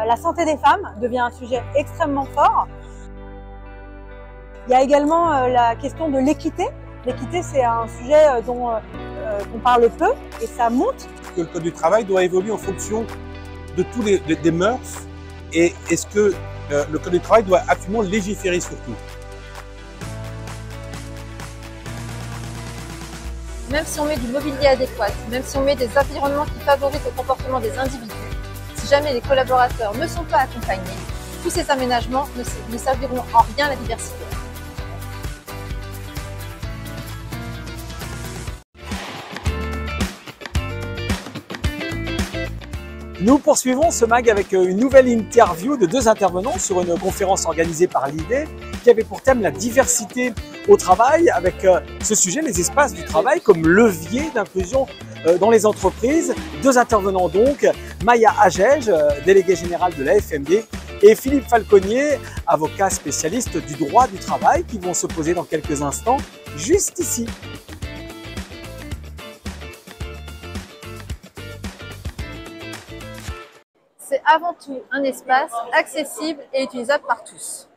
La santé des femmes devient un sujet extrêmement fort. Il y a également la question de l'équité. L'équité, c'est un sujet dont on parle peu et ça monte. Que le code du travail doit évoluer en fonction de tous des mœurs, et est-ce que le code du travail doit absolument légiférer sur tout? Même si on met du mobilier adéquat, même si on met des environnements qui favorisent le comportement des individus, si jamais les collaborateurs ne sont pas accompagnés, tous ces aménagements ne serviront en rien à la diversité. Nous poursuivons ce mag avec une nouvelle interview de deux intervenants sur une conférence organisée par l'IDE qui avait pour thème la diversité au travail, avec ce sujet, les espaces du travail comme levier d'inclusion dans les entreprises. Deux intervenants donc, Maya Agege, déléguée générale de la FMD, et Philippe Falconier, avocat spécialiste du droit du travail, qui vont se poser dans quelques instants, juste ici. C'est avant tout un espace accessible et utilisable par tous.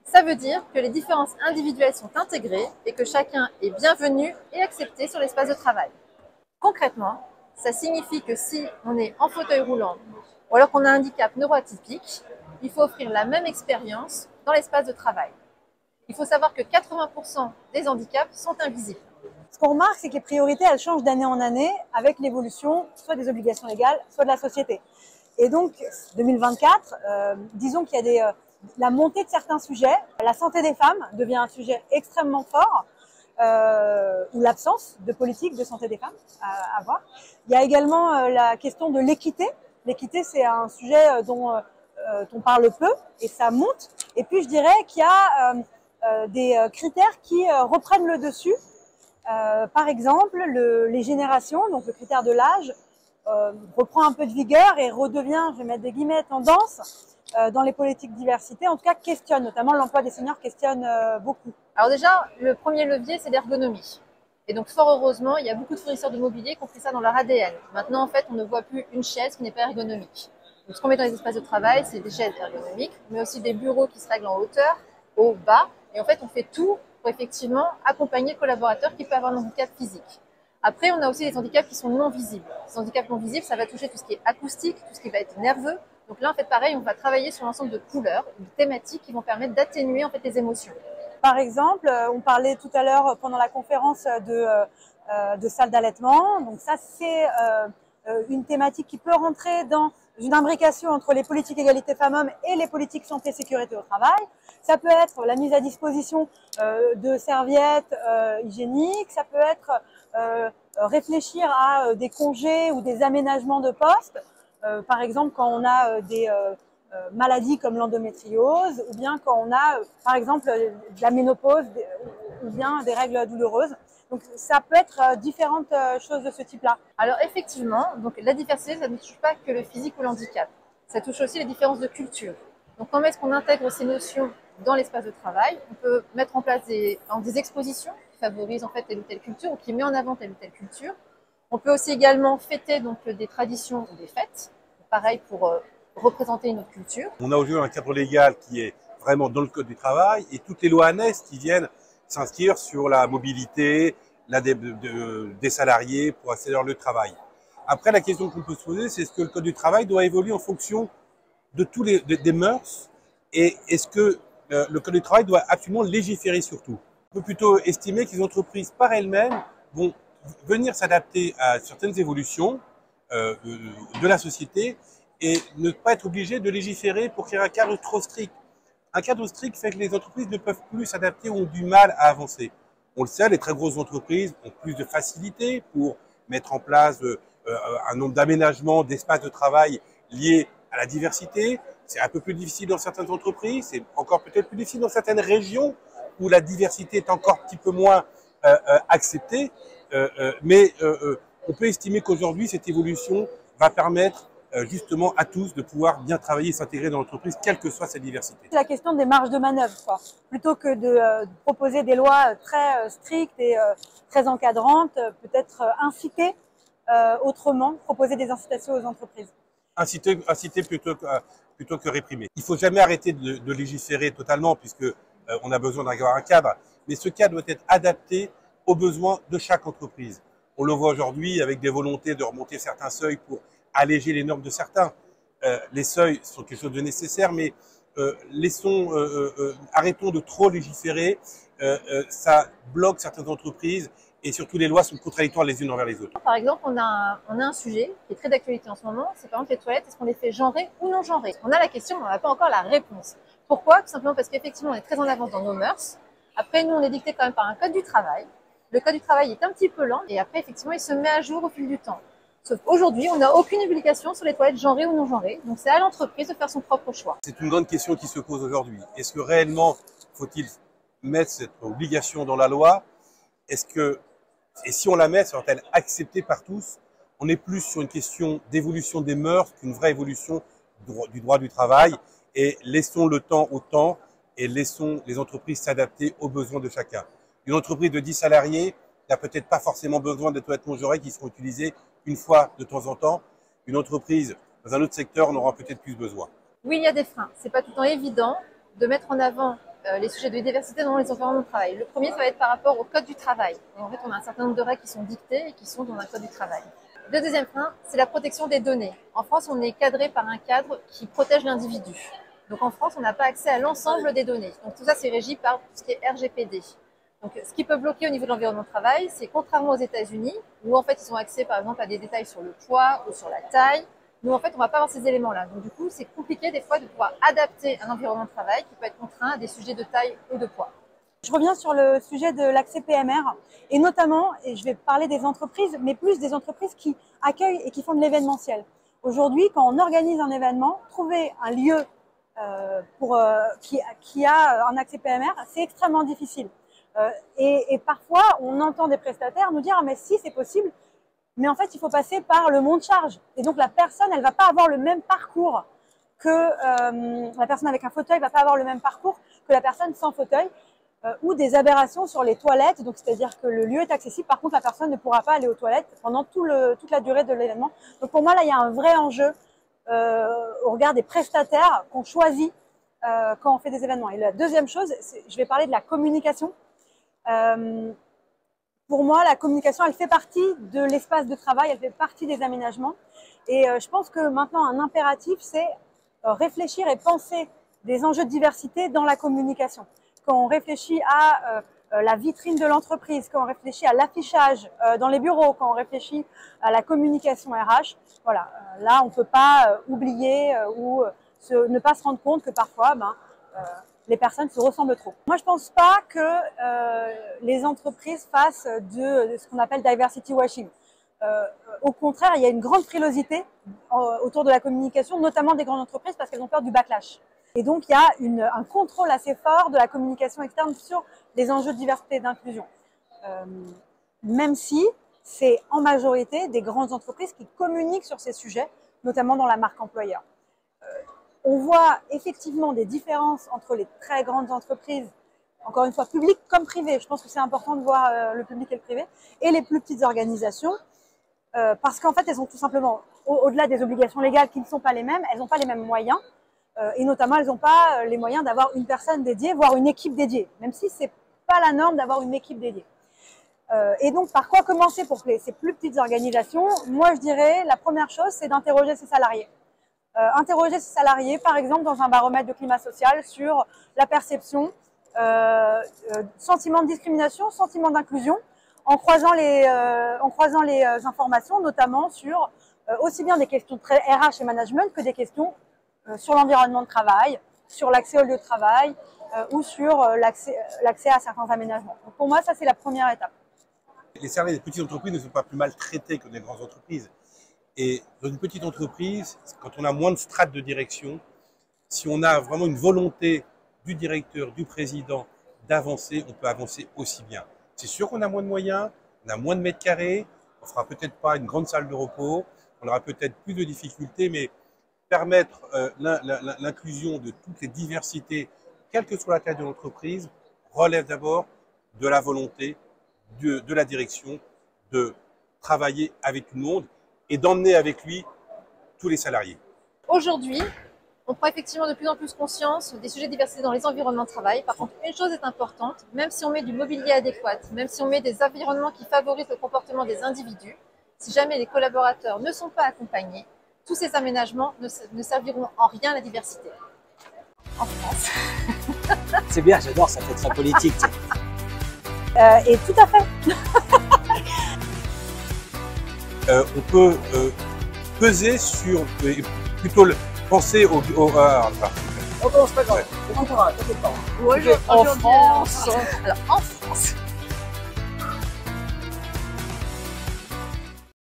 Ça veut dire que les différences individuelles sont intégrées et que chacun est bienvenu et accepté sur l'espace de travail. Concrètement, ça signifie que si on est en fauteuil roulant ou alors qu'on a un handicap neuroatypique, il faut offrir la même expérience dans l'espace de travail. Il faut savoir que 80% des handicaps sont invisibles. Ce qu'on remarque, c'est que les priorités, elles changent d'année en année avec l'évolution soit des obligations légales, soit de la société. Et donc, 2024, disons qu'il y a la montée de certains sujets. La santé des femmes devient un sujet extrêmement fort, ou l'absence de politique de santé des femmes à avoir. Il y a également la question de l'équité. L'équité, c'est un sujet dont on parle peu et ça monte. Et puis, je dirais qu'il y a des critères qui reprennent le dessus. Par exemple, les générations, donc le critère de l'âge, reprend un peu de vigueur et redevient, je vais mettre des guillemets, tendance dans les politiques diversité, en tout cas questionne, notamment l'emploi des seniors questionne beaucoup. Alors déjà, le premier levier, c'est l'ergonomie. Et donc fort heureusement, il y a beaucoup de fournisseurs de mobilier qui ont pris ça dans leur ADN. Maintenant, en fait, on ne voit plus une chaise qui n'est pas ergonomique. Donc ce qu'on met dans les espaces de travail, c'est des chaises ergonomiques, mais aussi des bureaux qui se règlent en hauteur, haut, bas. Et en fait, on fait tout pour effectivement accompagner le collaborateur qui peut avoir un handicap physique. Après, on a aussi les handicaps qui sont non visibles. Ces handicaps non visibles, ça va toucher tout ce qui est acoustique, tout ce qui va être nerveux. Donc là, en fait, pareil, on va travailler sur l'ensemble de couleurs, de thématiques qui vont permettre d'atténuer en fait les émotions. Par exemple, on parlait tout à l'heure pendant la conférence de salles d'allaitement. Donc ça, c'est une thématique qui peut rentrer dans une imbrication entre les politiques égalité femmes-hommes et les politiques santé-sécurité au travail. Ça peut être la mise à disposition de serviettes hygiéniques, ça peut être réfléchir à des congés ou des aménagements de postes, par exemple quand on a des maladies comme l'endométriose, ou bien quand on a par exemple de la ménopause ou bien des règles douloureuses. Donc ça peut être différentes choses de ce type-là. Alors effectivement, donc la diversité, ça ne touche pas que le physique ou le handicap. Ça touche aussi les différences de culture. Donc comment est-ce qu'on intègre ces notions dans l'espace de travail? On peut mettre en place des expositions qui favorisent en fait telle ou telle culture ou qui met en avant telle ou telle culture. On peut aussi également fêter donc des traditions ou des fêtes, pareil pour représenter une autre culture. On a aujourd'hui un cadre légal qui est vraiment dans le code du travail et toutes les lois annexes qui viennent s'inscrire sur la mobilité des salariés pour accéder à leur lieu de travail. Après, la question qu'on peut se poser, c'est est-ce que le code du travail doit évoluer en fonction de tous des mœurs, et est-ce que le code du travail doit absolument légiférer sur tout? On peut plutôt estimer que les entreprises par elles-mêmes vont venir s'adapter à certaines évolutions de la société et ne pas être obligées de légiférer pour créer un cadre trop strict. Un cadre strict fait que les entreprises ne peuvent plus s'adapter ou ont du mal à avancer. On le sait, les très grosses entreprises ont plus de facilité pour mettre en place un nombre d'aménagements, d'espaces de travail liés à la diversité. C'est un peu plus difficile dans certaines entreprises, c'est encore peut-être plus difficile dans certaines régions où la diversité est encore un petit peu moins acceptée. Mais on peut estimer qu'aujourd'hui, cette évolution va permettre justement à tous de pouvoir bien travailler et s'intégrer dans l'entreprise, quelle que soit sa diversité. C'est la question des marges de manœuvre, quoi. Plutôt que de proposer des lois très strictes et très encadrantes, peut-être inciter autrement, proposer des incitations aux entreprises. inciter plutôt que réprimer. Il faut jamais arrêter de légiférer totalement puisque on a besoin d'avoir un cadre, mais ce cadre doit être adapté aux besoins de chaque entreprise. On le voit aujourd'hui avec des volontés de remonter certains seuils pour alléger les normes de certains. Les seuils sont quelque chose de nécessaire, mais arrêtons de trop légiférer. Ça bloque certaines entreprises et surtout les lois sont contradictoires les unes envers les autres. Par exemple, on a un sujet qui est très d'actualité en ce moment, c'est par exemple les toilettes, est-ce qu'on les fait genrées ou non genrées? On a la question, mais on n'a pas encore la réponse. Pourquoi? Tout simplement parce qu'effectivement, on est très en avance dans nos mœurs. Après, nous, on est dicté quand même par un code du travail. Le code du travail est un petit peu lent et après, effectivement, il se met à jour au fil du temps. Sauf qu'aujourd'hui, on n'a aucune obligation sur les toilettes genrées ou non genrées. Donc, c'est à l'entreprise de faire son propre choix. C'est une grande question qui se pose aujourd'hui. Est-ce que réellement faut-il mettre cette obligation dans la loi? Et si on la met, sera-t-elle acceptée par tous? On est plus sur une question d'évolution des mœurs qu'une vraie évolution du droit du travail. Et laissons le temps au temps et laissons les entreprises s'adapter aux besoins de chacun. Une entreprise de 10 salariés n'a peut-être pas forcément besoin de toilettes non genrées qui seront utilisées une fois de temps en temps. Une entreprise dans un autre secteur en aura peut-être plus besoin. Oui, il y a des freins. C'est pas tout le temps évident de mettre en avant les sujets de diversité dans les environnements de travail. Le premier, ça va être par rapport au code du travail. Et en fait, on a un certain nombre de règles qui sont dictées et qui sont dans un code du travail. Le deuxième frein, c'est la protection des données. En France, on est cadré par un cadre qui protège l'individu. Donc en France, on n'a pas accès à l'ensemble des données. Donc tout ça, c'est régi par tout ce qui est RGPD. Donc ce qui peut bloquer au niveau de l'environnement de travail, c'est contrairement aux États-Unis, où en fait ils ont accès par exemple à des détails sur le poids ou sur la taille. Nous en fait, on ne va pas avoir ces éléments-là. Donc du coup, c'est compliqué des fois de pouvoir adapter un environnement de travail qui peut être contraint à des sujets de taille ou de poids. Je reviens sur le sujet de l'accès PMR et notamment, et je vais parler des entreprises, mais plus des entreprises qui accueillent et qui font de l'événementiel. Aujourd'hui, quand on organise un événement, trouver un lieu qui a un accès PMR, c'est extrêmement difficile. Et parfois, on entend des prestataires nous dire « Ah, mais si, c'est possible », mais en fait, il faut passer par le monte-charge. Et donc, la personne, elle ne va pas avoir le même parcours que la personne avec un fauteuil ne va pas avoir le même parcours que la personne sans fauteuil ou des aberrations sur les toilettes. Donc, c'est-à-dire que le lieu est accessible. Par contre, la personne ne pourra pas aller aux toilettes pendant toute la durée de l'événement. Donc, pour moi, là, il y a un vrai enjeu au regard des prestataires qu'on choisit quand on fait des événements. Et la deuxième chose, je vais parler de la communication. Pour moi, la communication, elle fait partie de l'espace de travail, elle fait partie des aménagements. Et je pense que maintenant, un impératif, c'est réfléchir et penser des enjeux de diversité dans la communication. Quand on réfléchit à la vitrine de l'entreprise, quand on réfléchit à l'affichage dans les bureaux, quand on réfléchit à la communication RH, voilà, là, on ne peut pas oublier ou ne pas se rendre compte que parfois, les personnes se ressemblent trop. Moi, je pense pas que les entreprises fassent de ce qu'on appelle diversity washing. Au contraire, il y a une grande frilosité autour de la communication, notamment des grandes entreprises, parce qu'elles ont peur du backlash. Et donc, il y a un contrôle assez fort de la communication externe sur les enjeux de diversité et d'inclusion. Même si c'est en majorité des grandes entreprises qui communiquent sur ces sujets, notamment dans la marque employeur. On voit effectivement des différences entre les très grandes entreprises, encore une fois publiques comme privées. Je pense que c'est important de voir le public et le privé, et les plus petites organisations, parce qu'en fait, elles ont tout simplement, au-delà des obligations légales qui ne sont pas les mêmes, elles n'ont pas les mêmes moyens, et notamment, elles n'ont pas les moyens d'avoir une personne dédiée, voire une équipe dédiée, même si ce n'est pas la norme d'avoir une équipe dédiée. Et donc, par quoi commencer pour ces plus petites organisations? Moi, je dirais, la première chose, c'est d'interroger ses salariés. Interroger ses salariés, par exemple, dans un baromètre de climat social sur la perception, sentiment de discrimination, sentiment d'inclusion, en croisant les informations, notamment sur aussi bien des questions très RH et management que des questions sur l'environnement de travail, sur l'accès au lieu de travail ou sur l'accès à certains aménagements. Donc pour moi, ça, c'est la première étape. Les salariés des petites entreprises ne sont pas plus mal traités que des grandes entreprises. Et dans une petite entreprise, quand on a moins de strates de direction, si on a vraiment une volonté du directeur, du président d'avancer, on peut avancer aussi bien. C'est sûr qu'on a moins de moyens, on a moins de mètres carrés, on fera peut-être pas une grande salle de repos, on aura peut-être plus de difficultés, mais permettre l'inclusion de toutes les diversités, quelle que soit la taille de l'entreprise, relève d'abord de la volonté de la direction de travailler avec tout le monde et d'emmener avec lui tous les salariés. Aujourd'hui, on prend effectivement de plus en plus conscience des sujets de diversité dans les environnements de travail. Par contre, une chose est importante, même si on met du mobilier adéquat, même si on met des environnements qui favorisent le comportement des individus, si jamais les collaborateurs ne sont pas accompagnés, tous ces aménagements ne serviront en rien à la diversité. En France. C'est bien, j'adore, ça fait très politique. Et tout à fait. On peut peser sur, plutôt penser au On commence pas grave. On comprendra, t'inquiète pas. Aujourd'hui, En France. alors en France,